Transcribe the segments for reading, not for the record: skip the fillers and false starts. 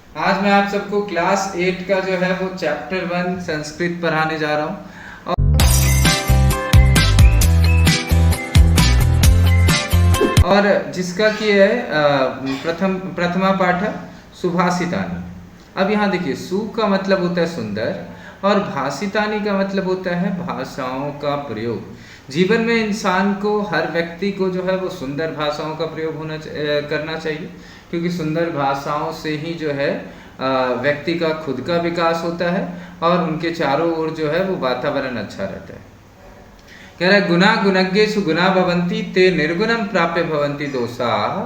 आज मैं आप सबको क्लास 8 का जो है वो चैप्टर 1 संस्कृत पढ़ाने जा रहा हूँ। और जिसका कि है प्रथमा पाठ सुभाषितानी। अब यहाँ देखिए, सु का मतलब होता है सुंदर और भाषितानी का मतलब होता है भाषाओं का प्रयोग। जीवन में इंसान को, हर व्यक्ति को जो है वो सुंदर भाषाओं का प्रयोग करना चाहिए, क्योंकि सुंदर भाषाओं से ही जो है व्यक्ति का खुद का विकास होता है और उनके चारों ओर जो है वो वातावरण अच्छा रहता है। कह रहा है गुना गुणज्ञेषु गुना भवन्ति ते निर्गुणम प्राप्य भवन्ति दोषाः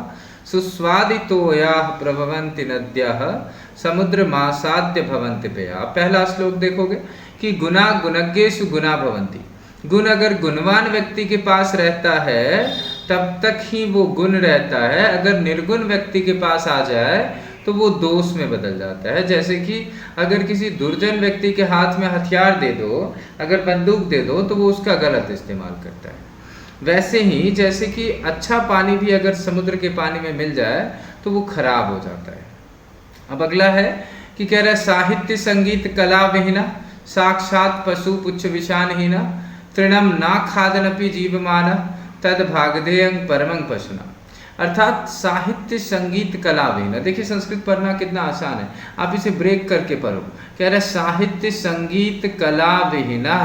सुस्वादितोयाः प्रभवन्ति नद्यः समुद्र मासाद्य भवन्ति पेयः। पहला श्लोक देखोगे कि गुना गुणज्ञेषु गुना भवन्ति। गुण अगर गुणवान व्यक्ति के पास रहता है तब तक ही वो गुण रहता है, अगर निर्गुण व्यक्ति के पास आ जाए तो वो दोष में बदल जाता है। जैसे कि अगर किसी दुर्जन व्यक्ति के हाथ में हथियार दे दो, अगर बंदूक दे दो, तो वो उसका गलत इस्तेमाल करता है। वैसे ही जैसे कि अच्छा पानी भी अगर समुद्र के पानी में मिल जाए तो वो खराब हो जाता है। अब अगला है कि कह रहा है साहित्य संगीत कला विहीना साक्षात पशु पुच्छ विषानहीना तृणम ना खादनपि जीवमान तद भागधेयं परमं पशुना। अर्थात साहित्य संगीत कला विहीना। देखिए संस्कृत पढ़ना कितना आसान है, आप इसे ब्रेक करके पढ़ो। कह रहा है साहित्य संगीत कला विहीना,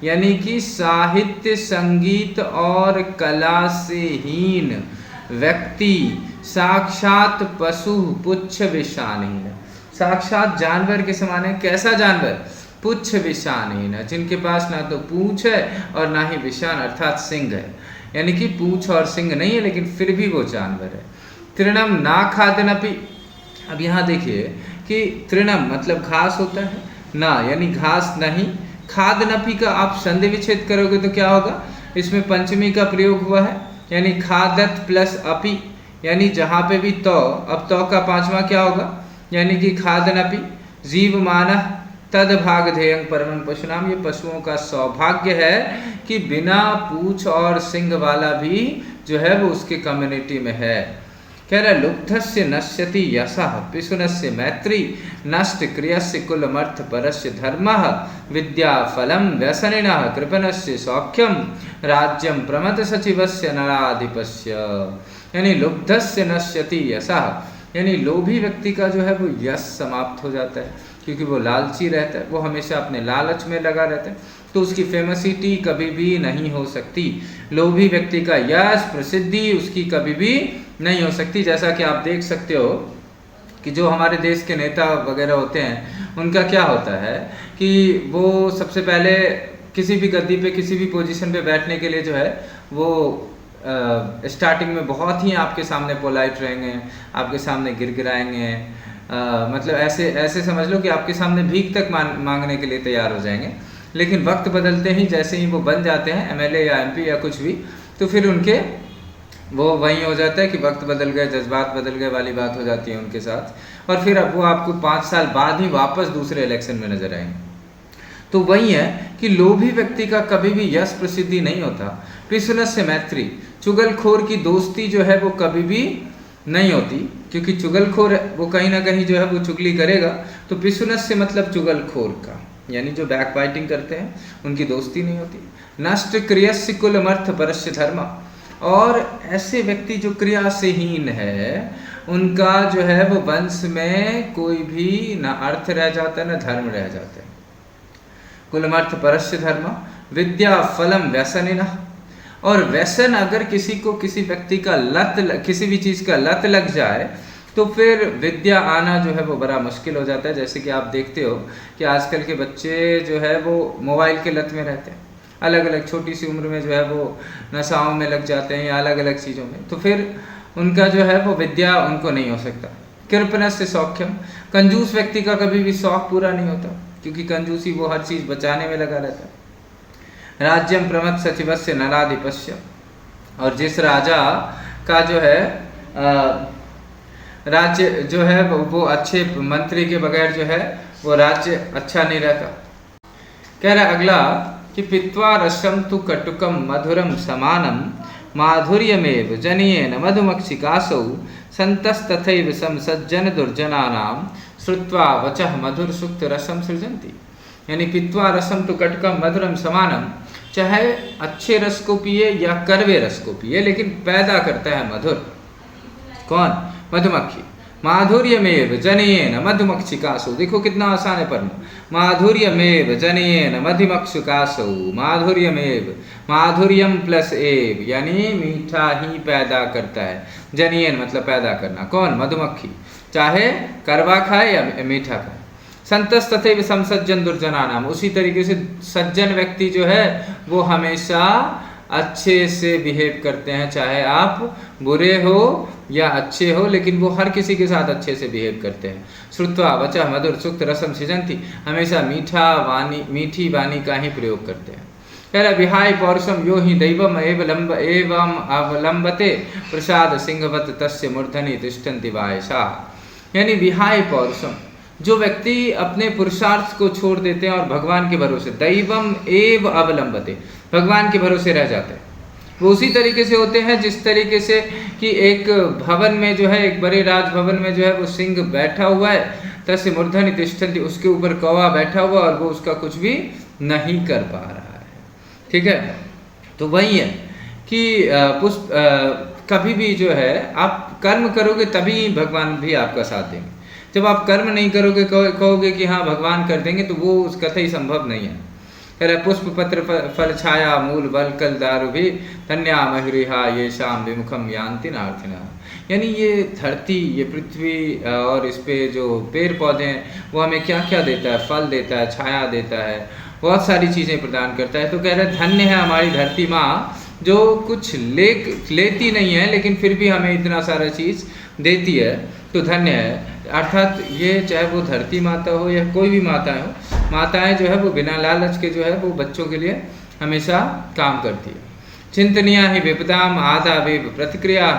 यानी कि साहित्य संगीत और कला से हीन व्यक्ति साक्षात पशु पुच्छ विषानहीन, साक्षात जानवर के समान है। कैसा जानवर? पुच्छ विषानहीन, जिनके पास ना तो पूंछ है और ना ही विषान अर्थात सिंह है, यानी कि पूंछ और सिंह नहीं है लेकिन फिर भी वो जानवर है। तृणम ना खादनपि। अब यहाँ देखिए कि तृणम मतलब घास होता है, ना यानी घास नहीं, खादनपि का आप संधि विच्छेद करोगे तो क्या होगा? इसमें पंचमी का प्रयोग हुआ है, यानी खादत प्लस अपि, यानी जहाँ पे भी तो, अब तो का पांचवा क्या होगा? यानी कि खादनपि। जीवमानः तद भागधेयं परमं पशुनाम। ये पशुओं का सौभाग्य है कि बिना पूंछ और सिंह वाला भी जो है वो उसके कम्युनिटी में है। कह रहा लुब्धस्य नश्यति यशः पिशुनस्य मैत्री नष्ट क्रियस्य कुलमर्थ परस्य धर्मः विद्या फलम व्यसनिनः कृपणस्य सौख्यम राज्यम प्रमथ सचिवस्य नराधिपस्य। यानी लुब्धस्य नश्यति यशः, यानी लोभी व्यक्ति का जो है वो यश समाप्त हो जाता है, क्योंकि वो लालची रहता है, वो हमेशा अपने लालच में लगा रहता है, तो उसकी फेमसिटी कभी भी नहीं हो सकती। लोभी व्यक्ति का यश प्रसिद्धि उसकी कभी भी नहीं हो सकती। जैसा कि आप देख सकते हो कि जो हमारे देश के नेता वगैरह होते हैं उनका क्या होता है कि वो सबसे पहले किसी भी गद्दी पे, किसी भी पोजीशन पे बैठने के लिए जो है वो स्टार्टिंग में बहुत ही आपके सामने पोलाइट रहेंगे, आपके सामने गिड़गिड़ाएंगे, मतलब ऐसे समझ लो कि आपके सामने भीख तक मांगने के लिए तैयार हो जाएंगे। लेकिन वक्त बदलते ही जैसे ही वो बन जाते हैं एमएलए या एमपी या कुछ भी, तो फिर उनके वो वहीं हो जाता है कि वक्त बदल गए, जज्बात बदल गए वाली बात हो जाती है उनके साथ, और फिर अब वो आपको 5 साल बाद ही वापस दूसरे इलेक्शन में नजर आएंगे। तो वही है कि लोभी व्यक्ति का कभी भी यश प्रसिद्धि नहीं होता। पिशुनस्य मैत्री, चुगलखोर की दोस्ती जो है वो कभी भी नहीं होती, क्योंकि चुगलखोर वो कहीं ना कहीं जो है वो चुगली करेगा। तो पिशुनस्य मतलब चुगलखोर का, यानी जो बैक बाइटिंग करते हैं उनकी दोस्ती नहीं होती। नष्ट क्रियस्य कुलमर्थ परस्य धर्म, और ऐसे व्यक्ति जो क्रिया से हीन है उनका जो है वो वंश में कोई भी ना अर्थ रह जाता है ना धर्म रह जाता है। कुलमर्थ परस्य धर्म विद्या फलम व्यसनिनः, और व्यसन अगर किसी को, किसी व्यक्ति का किसी भी चीज़ का लत लग जाए तो फिर विद्या आना जो है वो बड़ा मुश्किल हो जाता है। जैसे कि आप देखते हो कि आजकल के बच्चे जो है वो मोबाइल के लत में रहते हैं, अलग अलग छोटी सी उम्र में जो है वो नशाओं में लग जाते हैं या अलग अलग चीज़ों में, तो फिर उनका जो है वो विद्या उनको नहीं हो सकता। कृपणस्य सौख्यम, कंजूस व्यक्ति का कभी भी शौक पूरा नहीं होता, क्योंकि कंजूसी वो हर चीज़ बचाने में लगा रहता है। राज्यम प्रमथ सचिवस्य नराधिपस्य, और जिस राजा का जो है राज्य जो है वो अच्छे मंत्री के बगैर जो है वो राज्य अच्छा नहीं रहता। कह रहा अगला कि पित्वा रसम तु कटुकम मधुरम समानम माधुर्यमेव जनियेन मधुमक्षिकासौ संतस्तथैव समसज्जन दुर्जनानां श्रुत्वा वचः मधुर सुक्त रसम सृजन्ति, यानी पित्वा रसम तो कटकम मधुरम समानम, चाहे अच्छे रस को पिए या कड़वे रस को पिए, लेकिन पैदा करता है मधुर। कौन? मधुमक्खी। माधुर्यमेव जनयेन मधुमक्षिकासु, देखो कितना आसान है पढ़ना। माधुर्यमेव जनयेन मधुमक्षिकासु, माधुर्यमेव, माधुर्यम प्लस एव, यानी मीठा ही पैदा करता है। जनयेन मतलब पैदा करना, कौन? मधुमक्खी, चाहे कड़वा खाए या मीठा खाए। संतस तथैव संसज्जन दुर्जनानाम, उसी तरीके से सज्जन व्यक्ति जो है वो हमेशा अच्छे से बिहेव करते हैं, चाहे आप बुरे हो या अच्छे हो, लेकिन वो हर किसी के साथ अच्छे से बिहेव करते हैं। श्रुत्वा वचः मधुर सुक्त रसम सृजन्ति, हमेशा मीठी वाणी का ही प्रयोग करते हैं। कह रहा विहाय पौरुषम यो ही दैवम एवं अवलंबते प्रसाद सिंहवत तस्य मूर्धनि तिष्ठन्ति वायसा, यानी विहाय पौरुषम, जो व्यक्ति अपने पुरुषार्थ को छोड़ देते हैं और भगवान के भरोसे, दैवम एव अवलंबते, भगवान के भरोसे रह जाते हैं, वो उसी तरीके से होते हैं जिस तरीके से कि एक भवन में जो है, एक बड़े राजभवन में जो है वो सिंह बैठा हुआ है, तस्य मूर्धनि तिष्ठन्ति, उसके ऊपर कौवा बैठा हुआ और वो उसका कुछ भी नहीं कर पा रहा है। ठीक है, तो वही है कि पुष्प कभी भी जो है आप कर्म करोगे तभी भगवान भी आपका साथ देंगे। जब आप कर्म नहीं करोगे, कहोगे कि हाँ भगवान कर देंगे, तो वो उस कथई संभव नहीं है। कह रहे पुष्प पत्र फल छाया मूल बल कल दारु भी धन्या महिरिहा ये शाम विमुखम यान्ति नार्थिना, यानी ये धरती, ये पृथ्वी और इस पे जो पेड़ पौधे हैं वो हमें क्या क्या देता है? फल देता है, छाया देता है, बहुत सारी चीज़ें प्रदान करता है। तो कह रहे धन्य है हमारी धरती माँ जो कुछ लेती नहीं है लेकिन फिर भी हमें इतना सारा चीज़ देती है, तो धन्य है। अर्थात ये चाहे वो धरती माता हो या कोई भी माताएं हो, माताएं जो है वो बिना लालच के जो है वो बच्चों के लिए हमेशा काम करती है। चिंतनीया ही विपदाम आदा विप प्रतिक्रिया